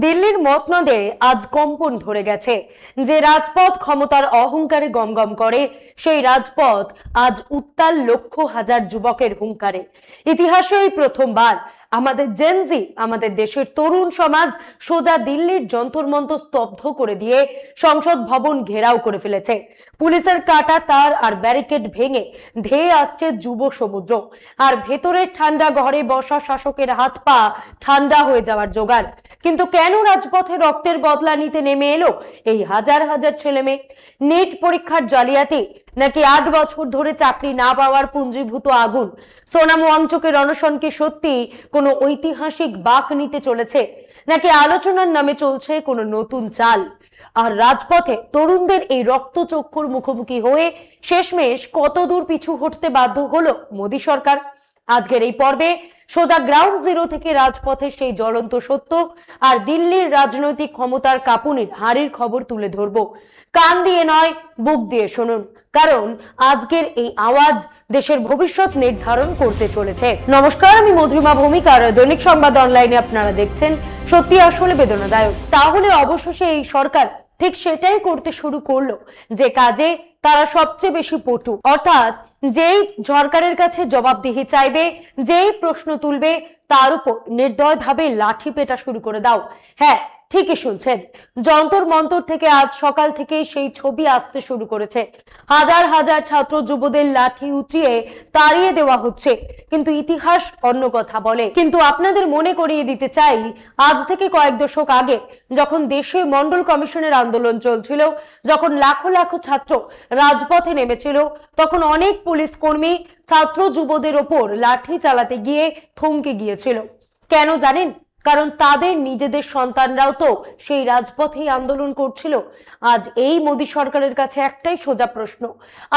দিল্লির মসনদে আজ কম্পন ধরে গেছে। যে রাজপথ ক্ষমতার অহংকারে গমগম করে, সেই রাজপথ আজ উত্তাল লক্ষ হাজার যুবকের হুঙ্কারে। ইতিহাসে এই প্রথমবার আমাদের জেনজি, আমাদের দেশের তরুণ সমাজ সোজা দিল্লির যন্তর মন্তর স্তব্ধ করে দিয়ে সংসদ ভবন ঘেরাও করে ফেলেছে। পুলিশের কাটা তার আর ব্যারিকেড ভেঙে ধেয়ে আসছে যুব সমুদ্র, আর ভেতরের ঠান্ডা ঘরে বসা শাসকের হাত পা ঠান্ডা হয়ে যাওয়ার জোগাড়। কিন্তু কেন রাজপথে রক্তের বদলা নিতে নেমে এলো এই হাজার হাজার ছেলে মেয়ে? নেট পরীক্ষার জালিয়াতি, নাকি 8 বছর ধরে চাকরি না পাওয়ার পুঞ্জীভূত আগুন? সোনাম ওয়াংচুকের অনশন কি সত্যি কোনো ঐতিহাসিক বাঁক নিতে চলেছে, নাকি আলোচনার নামে চলছে কোনো নতুন চাল? আর রাজপথে তরুণদের এই রক্তচক্ষুর মুখোমুখি হয়ে শেষমেশ কত দূর পিছু হটতে বাধ্য হলো মোদী সরকার? আজকের এই পর্বে সোজা গ্রাউন্ড জিরো থেকে রাজপথের সেই জ্বলন্ত সত্য আর দিল্লির রাজনৈতিক ক্ষমতার কাঁপুনির হাড়ির খবর তুলে ধরবো। কান দিয়ে নয়, বুক দিয়ে শুনুন, কারণ আজকের এই আওয়াজ দেশের ভবিষ্যৎ নির্ধারণ করতে চলেছে। নমস্কার, আমি মধুরিমা ভৌমিক, আর দৈনিক সংবাদ অনলাইনে আপনারা দেখছেন। সত্যি আসলে বেদনাদায়ক। তাহলে অবশেষে এই সরকার ঠিক সেটাই করতে শুরু করলো যে কাজে তারা সবচেয়ে বেশি পটু, অর্থাৎ যেই সরকারের কাছে জবাবদিহি চাইবে, যেই প্রশ্ন তুলবে, তার উপর নির্দয়ভাবে লাঠি পেটা শুরু করে দাও। হ্যাঁ, ঠিকই শুনছেন, যন্তর মন্তর থেকে আজ সকাল থেকেই সেই ছবি আসতে শুরু করেছে। হাজার হাজার ছাত্র যুবদের লাঠি উঁচিয়ে তাড়িয়ে দেওয়া হচ্ছে। কিন্তু ইতিহাস অন্য কথা বলে। কিন্তু আপনাদের মনে করিয়ে দিতে চাই, আজ থেকে কয়েক দশক আগে যখন দেশে মন্ডল কমিশনের আন্দোলন চলছিল, যখন লাখো লাখো ছাত্র রাজপথে নেমেছিল, তখন অনেক পুলিশ কর্মী ছাত্র যুবদের ওপর লাঠি চালাতে গিয়ে থমকে গিয়েছিল। কেন জানেন? কারণ তাদের নিজেদের সন্তানরাও তো সেই রাজপথেই আন্দোলন করছিল। আজ এই মোদী সরকারের কাছে একটাই সোজা প্রশ্ন,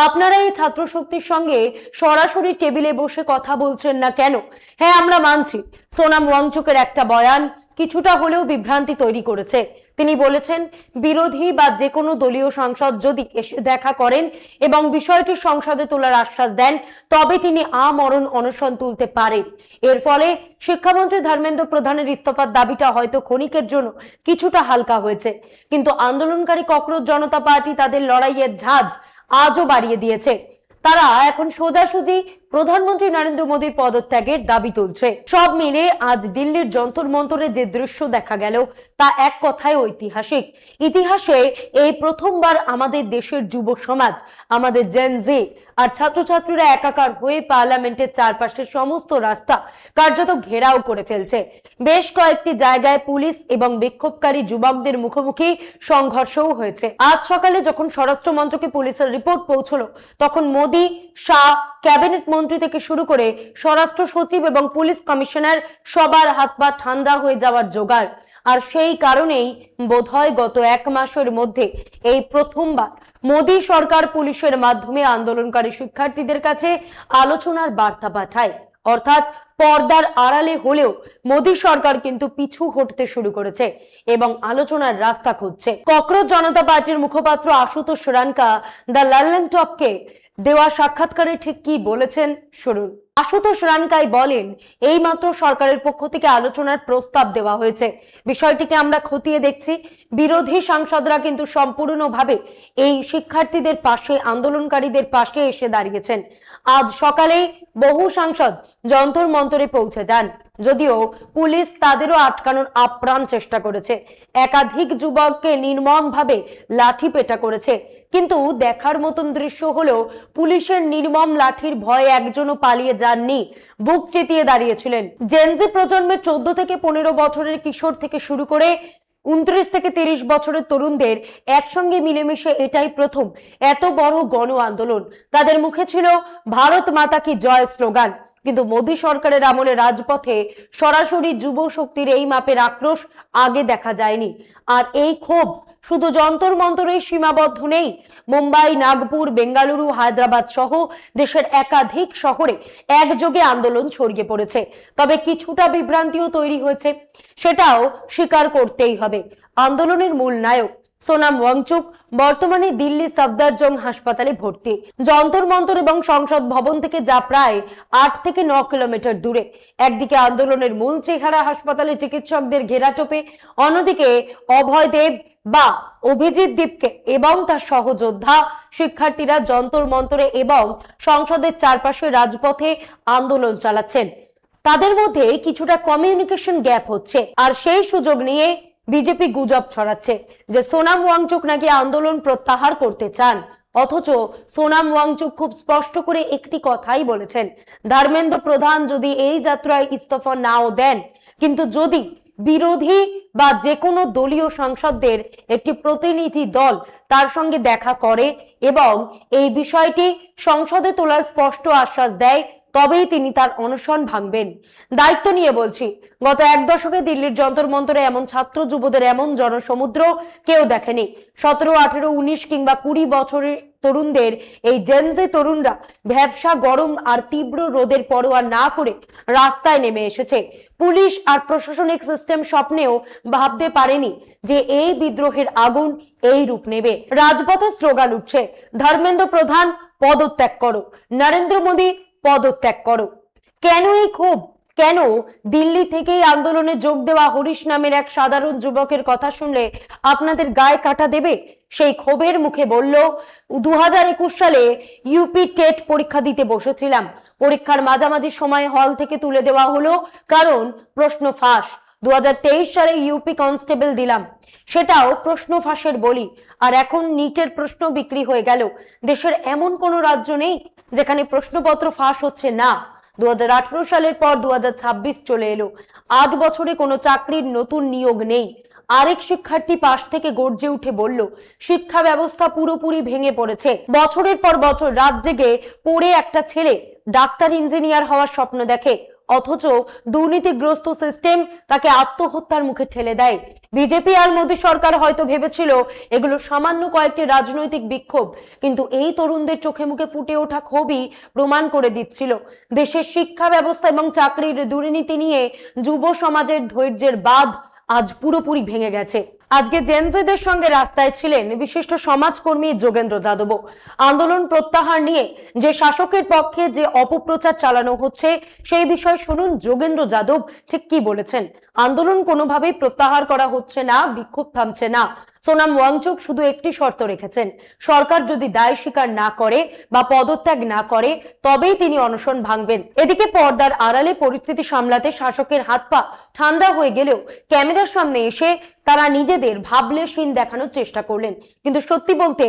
আপনারা এই ছাত্র শক্তির সঙ্গে সরাসরি টেবিলে বসে কথা বলছেন না কেন? হ্যাঁ, আমরা মানছি সোনাম ওয়াংচুকের একটা বয়ান কিছুটা হলেও বিভ্রান্তি তৈরি করেছে। তিনি বলেছেন, বিরোধী বা যে কোনো দলীয় সাংসদ যদি এসে দেখা করেন এবং বিষয়টি সংসদে তোলার আশ্বাস দেন, তবে তিনি আমরণ অনশন তুলতে পারেন। এর ফলে শিক্ষামন্ত্রী ধর্মেন্দ্র প্রধানের ইস্তফার দাবিটা হয়তো ক্ষণিকের জন্য কিছুটা হালকা হয়েছে, কিন্তু আন্দোলনকারী ককরোচ জনতা পার্টি তাদের লড়াইয়ের ঝাঁজ আজও বাড়িয়ে দিয়েছে। তারা এখন সোজাসুজি প্রধানমন্ত্রী নরেন্দ্র মোদীর পদত্যাগের দাবি তুলছে। সব মিলে আজ দিল্লির যন্তর মন্তরে যে দৃশ্য দেখা গেল, তা এক কথায় ঐতিহাসিক। ইতিহাসে এই প্রথমবার আমাদের দেশের যুব সমাজ, আমাদের জেনজি আর ছাত্রছাত্রীরা একাকার হয়ে পার্লামেন্টের চারপাশের সমস্ত রাস্তা কার্যত ঘেরাও করে ফেলছে। বেশ কয়েকটি জায়গায় পুলিশ এবং বিক্ষোভকারী যুবকদের মুখোমুখি সংঘর্ষও হয়েছে। আজ সকালে যখন স্বরাষ্ট্র মন্ত্রকে পুলিশের রিপোর্ট পৌঁছলো, তখন মোদী, শাহ, ক্যাবিনেট মন্ত্রী থেকে শুরু করে স্বরাষ্ট্র সচিব এবং পুলিশ কমিশনার সবার হাত পা ঠান্ডা হয়ে যাওয়ার জোগাড়। আর সেই কারণেই বোধহয় গত 1 মাসের মধ্যে এই প্রথমবার মোদী সরকার পুলিশের মাধ্যমে আন্দোলনকারী শিক্ষার্থীদের কাছে আলোচনার বার্তা পাঠায়। অর্থাৎ পর্দার আড়ালে হলেও মোদী সরকার কিন্তু পিছু হটতে শুরু করেছে এবং আলোচনার রাস্তা খুঁজছে। ককরোচ জনতা পার্টির মুখপাত্র আশুতোষ রানকা দ্য লন্ডন টপকে দেওয়া সাক্ষাৎকারে ঠিক কি বলেছেন শুনুন। আশুতোষ রানকাই বলেন, এই মাত্র সরকারের পক্ষ থেকে আলোচনার প্রস্তাব দেওয়া হয়েছে। বিষয়টিকে আমরা খতিয়ে দেখছি। বিরোধী সাংসদরা কিন্তু সম্পূর্ণভাবে এই শিক্ষার্থীদের পাশে, আন্দোলনকারীদের পাশে এসে দাঁড়িয়েছেন। আজ সকালেই বহু সাংসদ যন্তর মন্তরে পৌঁছে যান, যদিও পুলিশ তাদেরও আটকানোর আপ্রাণ চেষ্টা করেছে। একাধিক যুবককে নির্মমভাবে লাঠি পেটা করেছে। কিন্তু দেখার মতন দৃশ্য হলো, পুলিশের নির্মম লাঠির ভয়ে একজনও পালিয়ে যাননি, বুক চিতিয়ে দাঁড়িয়েছিলেন। জেনজি প্রজন্মের 14 থেকে 15 বছরের কিশোর থেকে শুরু করে 29 থেকে 30 বছরের তরুণদের একসঙ্গে মিলেমিশে এটাই প্রথম এত বড় গণ আন্দোলন। তাদের মুখে ছিল ভারত মাতা কি জয় স্লোগান। কিন্তু মোদী সরকারের আমলে রাজপথে সরাসরি যুব শক্তির এই মাপের আক্রোশ আগে দেখা যায়নি। আর এই ক্ষোভ শুধু যন্তর মন্তরেই সীমাবদ্ধ নেই। মুম্বাই, নাগপুর, বেঙ্গালুরু, হায়দ্রাবাদ সহ দেশের একাধিক শহরে একযোগে আন্দোলন ছড়িয়ে পড়েছে। তবে কিছুটা বিভ্রান্তিও তৈরি হয়েছে, সেটাও স্বীকার করতেই হবে। আন্দোলনের মূল নায়ক সোনাম ওয়াংচুক বর্তমানে দিল্লি সফদরজং হাসপাতালে ভর্তি। যন্তর মন্তর এবং সংসদ ভবন থেকে যা প্রায় 8 থেকে 9 কিলোমিটার দূরে। একদিকে আন্দোলনের মূল চেহারা হাসপাতালে চিকিৎসকদের ঘেরাটোপে, অন্যদিকে অভয় দেব বা অভিজিৎ দীপকে এবং তার সহযোদ্ধা শিক্ষার্থীরা যন্তর মন্তরে এবং সংসদের চারপাশে রাজপথে আন্দোলন চালাচ্ছেন। তাদের মধ্যে কিছুটা কমিউনিকেশন গ্যাপ হচ্ছে, আর সেই সুযোগ নিয়ে বিজেপি গুজব ছড়াচ্ছে যে সোনাম ওয়াংচুক নাকি আন্দোলন প্রত্যাহার করতে চান। অথচ সোনাম ওয়াংচুক খুব স্পষ্ট করে একটি কথাই বলেছেন, ধর্মেন্দ্র প্রধান যদি এই যাত্রায় ইস্তফা নাও দেন, কিন্তু যদি বিরোধী বা যে কোনো দলীয় সাংসদদের একটি প্রতিনিধি দল তার সঙ্গে দেখা করে এবং এই বিষয়টি সংসদে তোলার স্পষ্ট আশ্বাস দেয়, তবেই তিনি তার অনশন ভাঙবেন। দায়িত্ব নিয়ে বলছি, গত 1 দশকে দিল্লির যন্তর মন্তরে এমন ছাত্র যুবদের এমন জনসমুদ্র কেউ দেখেনি। 17, 18, 19 কিংবা 20 বছরের তরুণদের এই জেনজি তরুণরা ভ্যাবসা গরম আর তীব্র রোদের পরোয়া না করে রাস্তায় নেমে এসেছে। পুলিশ আর প্রশাসনিক সিস্টেম স্বপ্নেও ভাবতে পারেনি যে এই বিদ্রোহের আগুন এই রূপ নেবে। রাজপথে স্লোগান উঠছে, ধর্মেন্দ্র প্রধান পদত্যাগ করো, নরেন্দ্র মোদী পদত্যাগ করো। কেন এই ক্ষোভ? কেন দিল্লি থেকেই আন্দোলনে যোগ দেওয়া হরিশ নামের এক সাধারণ যুবকের কথা শুনলে আপনাদের গায়ে কাটা দেবে? সেই ক্ষোভের মুখে বলল, 2021 সালে ইউপি টেট পরীক্ষা দিতে বসেছিলাম। পরীক্ষার মাঝামাঝি সময় হল থেকে তুলে দেওয়া হলো, কারণ প্রশ্ন ফাঁস। 2023 সালে ইউপি কনস্টেবল দিলাম, সেটাও প্রশ্ন ফাঁসের বলি। আর এখন নিটের প্রশ্ন বিক্রি হয়ে গেল। দেশের এমন কোনো রাজ্য নেই যেখানে প্রশ্নপত্র ফাঁস হচ্ছে না। 2018 সালের পর 2026 চলে এলো, 8 বছরে কোনো চাকরির নতুন নিয়োগ নেই। আরেক শিক্ষার্থী পাশ থেকে গর্জে উঠে বলল, শিক্ষা ব্যবস্থা পুরোপুরি ভেঙে পড়েছে। বছরের পর বছর রাত জেগে পড়ে একটা ছেলে ডাক্তার ইঞ্জিনিয়ার হওয়ার স্বপ্ন দেখে, অথচ দুর্নীতিগ্রস্ত সিস্টেম তাকে আত্মহত্যার মুখে ঠেলে দেয়। বিজেপি আর মোদী সরকার হয়তো ভেবেছিল এগুলো সামান্য কয়েকটি রাজনৈতিক বিক্ষোভ, কিন্তু এই তরুণদের চোখে মুখে ফুটে ওঠা ক্ষোভই প্রমাণ করে দিচ্ছিল দেশের শিক্ষা ব্যবস্থা এবং চাকরির দুর্নীতি নিয়ে যুব সমাজের ধৈর্যের বাঁধ আজ পুরোপুরি ভেঙে গেছে। আজকে জেনজিদের সঙ্গে রাস্তায় ছিলেন বিশিষ্ট সমাজকর্মী যোগেন্দ্র যাদব। আন্দোলন প্রত্যাহার নিয়ে যে শাসকের পক্ষে যে অপপ্রচার চালানো হচ্ছে সেই বিষয়ে শুনুন যোগেন্দ্র যাদব ঠিক কি বলেছেন। আন্দোলন কোনোভাবেই প্রত্যাহার করা হচ্ছে না, বিক্ষোভ থামছে না। সোনাম ওয়াংচুক শুধু একটি শর্ত রেখেছেন, সরকার যদি দায় স্বীকার না করে বা পদত্যাগ না করে তবেই তিনি অনশন ভাঙবেন। এদিকে পর্দার আড়ালে পরিস্থিতি সামলাতে শাসকের হাত পা ঠান্ডা হয়ে গেলেও ক্যামেরার সামনে এসে তারা নিজেদের ভাবলেশহীন দেখানোর চেষ্টা করলেন। কিন্তু সত্যি বলতে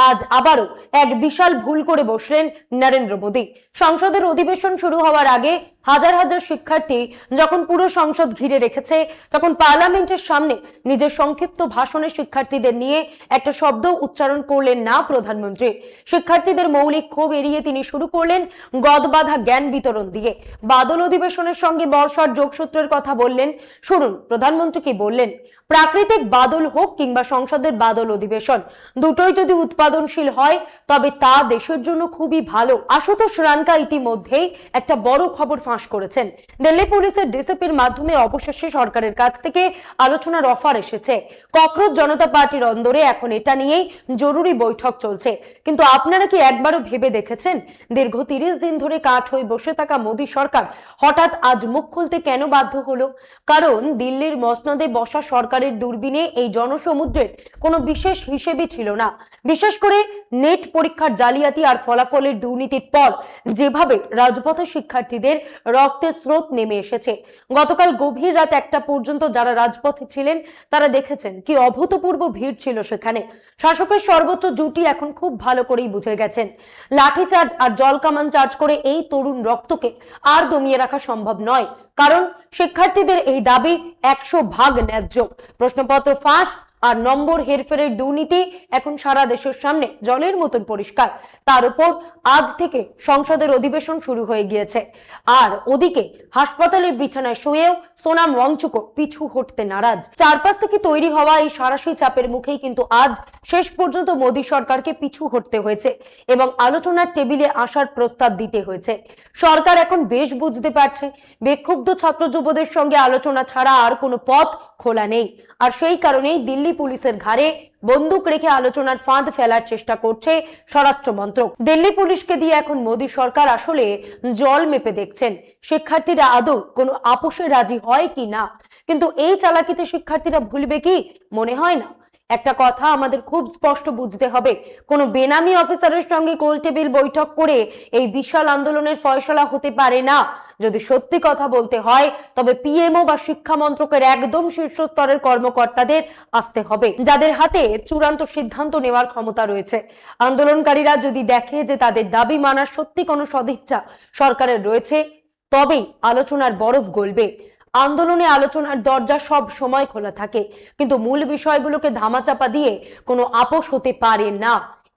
আজ আবারও এক বিশাল ভুল করে বসলেন নরেন্দ্র মোদী। সংসদের অধিবেশন শুরু হওয়ার আগে হাজার হাজার শিক্ষার্থী যখন পুরো সংসদ ঘিরে রেখেছে, তখন পার্লামেন্টের সামনে নিজের সংক্ষিপ্ত ভাষণে শিক্ষার্থীদের নিয়ে একটা শব্দ উচ্চারণ করলেন না প্রধানমন্ত্রী। শিক্ষার্থীদের মৌলিক ক্ষোভ এড়িয়ে তিনি শুরু করলেন গদবাঁধা জ্ঞান বিতরণ দিয়ে। বাদল অধিবেশনের সঙ্গে বর্ষার যোগসূত্রের কথা বললেন। শুনুন প্রধানমন্ত্রী কি বললেন। প্রাকৃতিক বাদল হোক কিংবা সংসদের বাদল অধিবেশন, দুটোই যদি উৎপাদনশীল হয় তবে তা দেশের জন্য খুবই ভালো। আশুতোষ রানকা ইতিমধ্যেই একটা বড় খবর ফাঁস করেছেন। দিল্লি পুলিশের ডিসিপির মাধ্যমে অবশেষে সরকারের কাছ থেকে আলোচনার অফার এসেছে। ককরোচ জনতা পার্টির অন্দরে এখন এটা নিয়েই জরুরি বৈঠক চলছে। কিন্তু আপনারা কি একবারও ভেবে দেখেছেন, দীর্ঘ 30 দিন ধরে কাঠ হয়ে বসে থাকা মোদী সরকার হঠাৎ আজ মুখ খুলতে কেন বাধ্য হলো? কারণ দিল্লির মসনদে বসা সরকারের দূরবীনে এই জনসমুদ্রের কোনো বিশেষ হিসেবই ছিল না। বিশেষ করে নেট পরীক্ষার জালিয়াতি আর ফলাফলের দুর্নীতির পর যেভাবে রাজপথে শিক্ষার্থীদের রক্তের স্রোত নেমে এসেছে, গতকাল গভীর রাত 1টা পর্যন্ত যারা রাজপথে ছিলেন তারা দেখেছেন কি অভূতপূর্ব ভিড় ছিল সেখানে। শাসকের সর্বোচ্চ জুটি এখন খুব ভালো করেই বুঝে গেছেন, লাঠিচার্জ আর জল কামান চার্জ করে এই তরুণ রক্তকে আর দমিয়ে রাখা সম্ভব নয়। কারণ শিক্ষার্থীদের এই দাবি 100% ন্যায্য। প্রশ্নপত্র ফাঁস আর নম্বর হেরফেরের দুর্নীতি এখন সারা দেশের সামনে জলের মতন পরিষ্কার। তার উপর আজ থেকে সংসদের অধিবেশন শুরু হয়ে গিয়েছে, আর ওদিকে হাসপাতালের বিছানায় শুয়েও সোনাম ওয়াংচুকও পিছু হটতে নারাজ। চারপাশ থেকে তৈরি হওয়া এই সাঁড়াশি চাপের মুখেই কিন্তু আজ শেষ পর্যন্ত মোদী সরকারকে পিছু হটতে হয়েছে এবং আলোচনার টেবিলে আসার প্রস্তাব দিতে হয়েছে। সরকার এখন বেশ বুঝতে পারছে বিক্ষুব্ধ ছাত্র যুবদের সঙ্গে আলোচনা ছাড়া আর কোনো পথ খোলা নেই। আর সেই কারণেই দিল্লি পুলিশের ঘাড়ে বন্দুক রেখে আলোচনার ফাঁদ ফেলার চেষ্টা করছে স্বরাষ্ট্র মন্ত্রক। দিল্লি পুলিশকে দিয়ে এখন মোদী সরকার আসলে জল মেপে দেখছেন শিক্ষার্থীরা আদৌ কোনো আপোষে রাজি হয় কি না। কিন্তু এই চালাকিতে শিক্ষার্থীরা ভুলবে কি? মনে হয় না। একটা কথা আমাদের খুব স্পষ্ট বুঝতে হবে, কোনো বেনামি অফিসারের সঙ্গে গোল টেবিল বৈঠক করে এই বিশাল আন্দোলনের ফয়সলা হতে পারে না। যদি সত্যি কথা বলতে হয় তবে পিএমও বা শিক্ষা মন্ত্রকের একদম শীর্ষস্তরের কর্মকর্তাদের আসতে হবে, যাদের হাতে চূড়ান্ত সিদ্ধান্ত নেওয়ার ক্ষমতা রয়েছে। আন্দোলনকারীরা যদি দেখে যে তাদের দাবি মানার সত্যি কোনো সদিচ্ছা সরকারের রয়েছে, তবেই আলোচনার বরফ গলবে। আন্দোলনে আলোচনার দরজা সব সময় খোলা থাকে, কিন্তু মূল বিষয়গুলোকে ধামাচাপা দিয়ে কোনো আপোষ হতে পারে না।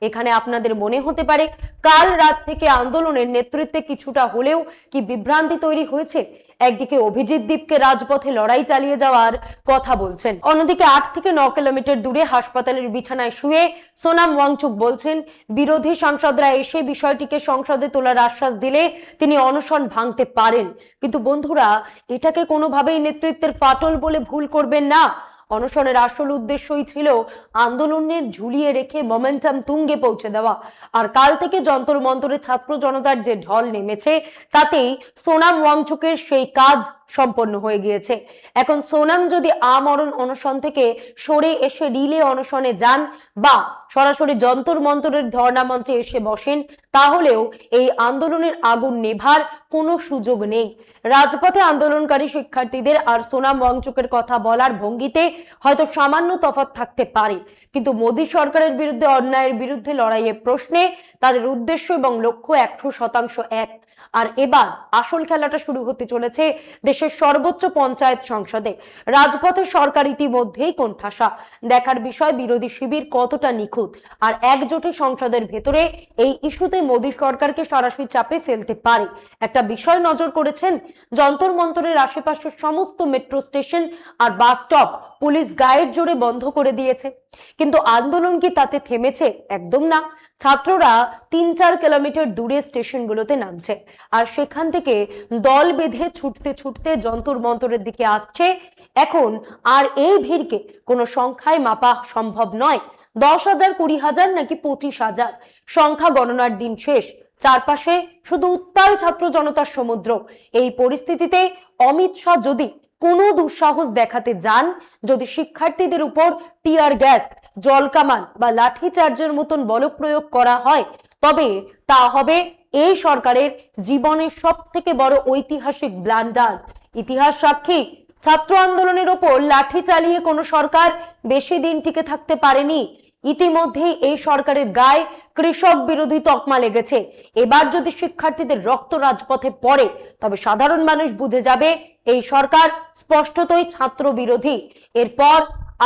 এখানে আপনাদের মনে হতে পারে কাল রাত থেকে আন্দোলনের নেতৃত্বে কিছুটা হলেও কি বিভ্রান্তি তৈরি হয়েছে। একদিকে অভিজিৎ দীপকে রাজপথে লড়াই চালিয়ে যাওয়ার কথা বলছেন, অন্যদিকে 8 থেকে 9 কিলোমিটার দূরে হাসপাতালের বিছানায় শুয়ে সোনাম ওয়াংচুক বলছেন বিরোধী সাংসদরা এসে বিষয়টিকে সংসদে তোলার আশ্বাস দিলে তিনি অনশন ভাঙতে পারেন। কিন্তু বন্ধুরা, এটাকে কোনোভাবেই নেতৃত্বের ফাটল বলে ভুল করবেন না। অনশনের আসল উদ্দেশ্যই ছিল আন্দোলনের ঝুলিয়ে রেখে মোমেন্টাম তুঙ্গে পৌঁছে দেওয়া। আর কাল থেকে যন্তর মন্তরে ছাত্র জনতার যে ঢল নেমেছে, তাতেই সোনাম ওয়াংচুকের সেই কাজ সম্পন্ন হয়ে গিয়েছে। এখন সোনাম যদি আমরণ অনশন থেকে সরে এসে রিলে অনশনে যান বা সরাসরি যন্তর মন্তরের ধর্ণা মঞ্চে এসে বসেন, তাহলেও এই আন্দোলনের আগুন নেভার কোনো সুযোগ নেই। রাজপথে আন্দোলনকারী শিক্ষার্থীদের আর সোনাম ওয়াংচুকের কথা বলার ভঙ্গিতে হয়তো সামান্য তফাৎ থাকতে পারে, কিন্তু মোদী সরকারের বিরুদ্ধে অন্যায়ের বিরুদ্ধে লড়াইয়ের প্রশ্নে তাদের উদ্দেশ্য এবং লক্ষ্য 100% এক। আর এবার আসল খেলাটা শুরু হতে চলেছে দেশের সর্বোচ্চ পঞ্চায়েত সংসদে। রাজপথে সরকার ইতিমধ্যেই কোণঠাসা। দেখার বিষয় বিরোধী শিবির কতটা নিখুঁত আর একজোটে সংসদের ভেতরে এই ইস্যুতে মোদী সরকারকে সরাসরি চাপে ফেলতে পারে। একটা বিষয় নজর করেছেন, যন্তর মন্তরের আশেপাশের সমস্ত মেট্রো স্টেশন আর বাস স্টপ পুলিশ গায়ের জোরে বন্ধ করে দিয়েছে, কিন্তু আন্দোলন কি তাতে থেমেছে? একদম না। ছাত্ররা 3-4 কিলোমিটার দূরে স্টেশনগুলোতে নামছে আর সেখান থেকে দল বেঁধে ছুটতে ছুটতে যন্তর মন্তরের দিকে আসছে। এখন আর এই ভিড়কে কোনো সংখ্যায় মাপা সম্ভব নয়। 10,000, 20,000 নাকি 25,000 সংখ্যা গণনার দিন শেষ। চারপাশে শুধু উত্তাল ছাত্র জনতার সমুদ্র। এই পরিস্থিতিতে অমিত শাহ যদি কোনো দুঃসাহস দেখাতে যান, যদি শিক্ষার্থীদের উপর টিয়ার গ্যাস, জল কামান বা লাঠি চার্জের মতন বল প্রয়োগ করা হয়, তবে তা হবে এই সরকারের জীবনের সবথেকে বড় ঐতিহাসিক ব্লান্ডার। ইতিহাস সাক্ষী, ছাত্র আন্দোলনের ওপর লাঠি চালিয়ে কোনো সরকার বেশি দিন টিকে থাকতে পারেনি। ইতিমধ্যেই এই সরকারের গায়ে কৃষক বিরোধী তকমা লেগেছে। এবার যদি শিক্ষার্থীদের রক্ত রাজপথে পড়ে, তবে সাধারণ মানুষ বুঝে যাবে এই সরকার স্পষ্টতই ছাত্র বিরোধী। এরপর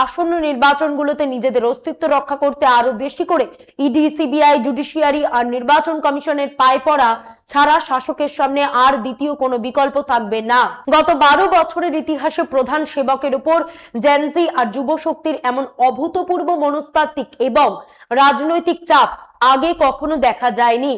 আসন্ন নির্বাচনগুলোতে নিজেদের অস্তিত্ব রক্ষা করতে আরো বেশি করে ইডি, সিবিআই, জুডিশিয়ারি আর নির্বাচন কমিশনের পায়ে পড়া ছাড়া শাসকের সামনে আর দ্বিতীয় কোনো বিকল্প থাকবে না। গত 12 বছরের ইতিহাসে প্রধান সেবকের উপর জেনজি আর যুব শক্তির এমন অভূতপূর্ব মনস্তাত্ত্বিক এবং রাজনৈতিক চাপ আগে কখনো দেখা যায়নি।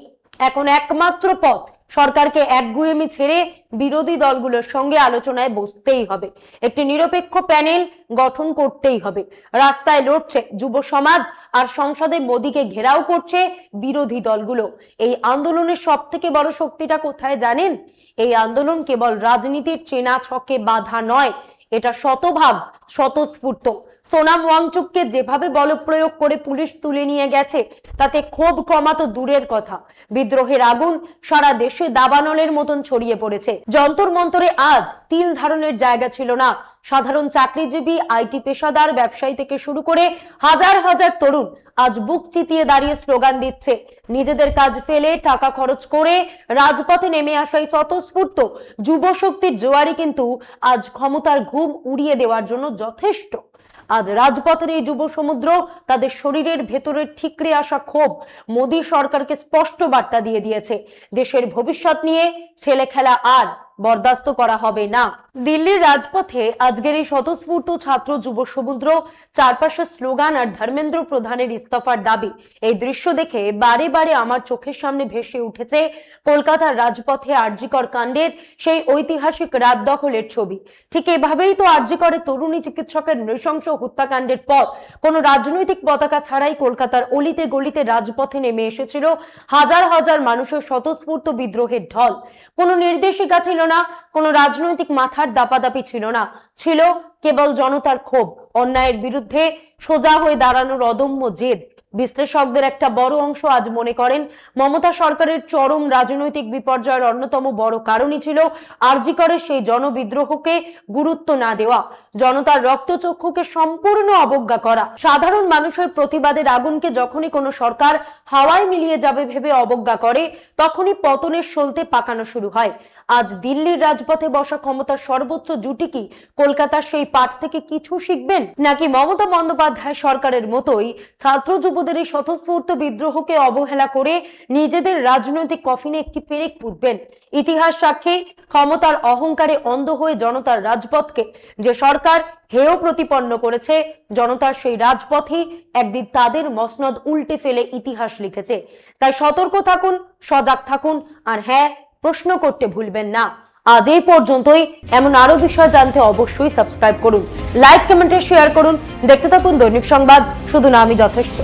এখন একমাত্র পথ সরকারকে একগুঁয়েমি ছেড়ে বিরোধী দলগুলোর সঙ্গে আলোচনায় বসতেই হবে। একটি নিরপেক্ষ প্যানেল গঠন করতেই হবে। রাস্তায় লড়ছে যুব সমাজ আর সংসদে মোদীকে ঘেরাও করছে বিরোধী দলগুলো। এই আন্দোলনের সবথেকে বড় শক্তিটা কোথায় জানেন? এই আন্দোলন কেবল রাজনীতির চেনা ছকে বাধা নয়, এটা শতভাগ স্বতঃস্ফূর্ত। সোনাম ওয়াংচুককে যেভাবে বলপ্রয়োগ করে পুলিশ তুলে নিয়ে গেছে, তাতে ক্ষোভ কমাতো দূরের কথা, বিদ্রোহের আগুন সারা দেশে দাবানলের মতন ছড়িয়ে পড়েছে। যন্তর মন্তরে আজ তিল ধারণের জায়গা ছিল না। সাধারণ চাকরিজীবী, আইটি পেশাদার, ব্যবসায়ী থেকে শুরু করে হাজার হাজার তরুণ আজ বুক চিতিয়ে দাঁড়িয়ে স্লোগান দিচ্ছে। নিজেদের কাজ ফেলে টাকা খরচ করে রাজপথে নেমে আসা এই স্বতঃস্ফূর্ত যুব শক্তির জোয়ারি কিন্তু আজ ক্ষমতার ঘুম উড়িয়ে দেওয়ার জন্য যথেষ্ট। আজ রাজপথের এই যুব সমুদ্র তাদের শরীরের ভেতরে ঠিকরে আসা ক্ষোভ মোদী সরকারকে স্পষ্ট বার্তা দিয়ে দিয়েছে, দেশের ভবিষ্যৎ নিয়ে ছেলে খেলা আর বরদাস্ত করা হবে না। দিল্লির রাজপথে আজকের এই স্বতঃস্ফূর্ত ছাত্র যুব সমুদ্র, চারপাশে স্লোগান আর ধর্মেন্দ্র প্রধানের ইস্তফার দাবি, এই দৃশ্য দেখে বারে বারে আমার চোখের সামনে ভেসে উঠেছে কলকাতার রাজপথে আরজিকর কাণ্ডের সেই ঐতিহাসিক রাত দখলের ছবি। ঠিক এভাবেই তো আরজিকরের তরুণী চিকিৎসকের নৃশংস হত্যাকাণ্ডের পর কোনো রাজনৈতিক পতাকা ছাড়াই কলকাতার অলিতে গলিতে রাজপথে নেমে এসেছিল হাজার হাজার মানুষের স্বতঃস্ফূর্ত বিদ্রোহের ঢল। কোনো নির্দেশিকা ছিল না, কোনো রাজনৈতিক মাথার দাপাদাপি ছিল না, ছিল কেবল জনতার ক্ষোভ, অন্যায়ের বিরুদ্ধে সোজা হয়ে দাঁড়ানোর অদম্য জেদ। বিশ্লেষকদের একটা বড় অংশ আজ মনে করেন মমতা সরকারের চরম রাজনৈতিক বিপর্যয়ের অন্যতম বড় কারণই ছিল আরজি করের সেই জনবিদ্রোহকে গুরুত্ব না দেওয়া, জনতার রক্তচক্ষুকে সম্পূর্ণ অবজ্ঞা করা। সাধারণ মানুষের প্রতিবাদের আগুনকে যখনই কোনো সরকার হাওয়ায় মিলিয়ে যাবে ভেবে অবজ্ঞা করে, তখনই পতনের সলতে পাকানো শুরু হয়। আজ দিল্লির রাজপথে বসা ক্ষমতার সর্বোচ্চ জুটি কি কলকাতার সেই পাঠ থেকে কিছু শিখবেন, নাকি মমতা বন্দ্যোপাধ্যায় সরকারের মতোই ছাত্র যুবদের এই স্বতঃস্ফূর্ত বিদ্রোহকে অবহেলা করে নিজেদের রাজনৈতিক কফিনে একটি পেরেক পুঁতবেন? ইতিহাস সাক্ষী, ক্ষমতার অহংকারে অন্ধ হয়ে জনতার রাজপথকে যে সরকার হেয় প্রতিপন্ন করেছে, জনতার সেই রাজপথই একদিন তাদের মসনদ উল্টে ফেলে ইতিহাস লিখেছে। তাই সতর্ক থাকুন, সজাগ থাকুন, আর হ্যাঁ, প্রশ্ন করতে ভুলবেন না। আজ এই পর্যন্তই। এমন আরো বিষয় জানতে অবশ্যই সাবস্ক্রাইব করুন, লাইক কমেন্টে শেয়ার করুন। দেখতে থাকুন দৈনিক সংবাদ, শুধু না আমি যথেষ্ট।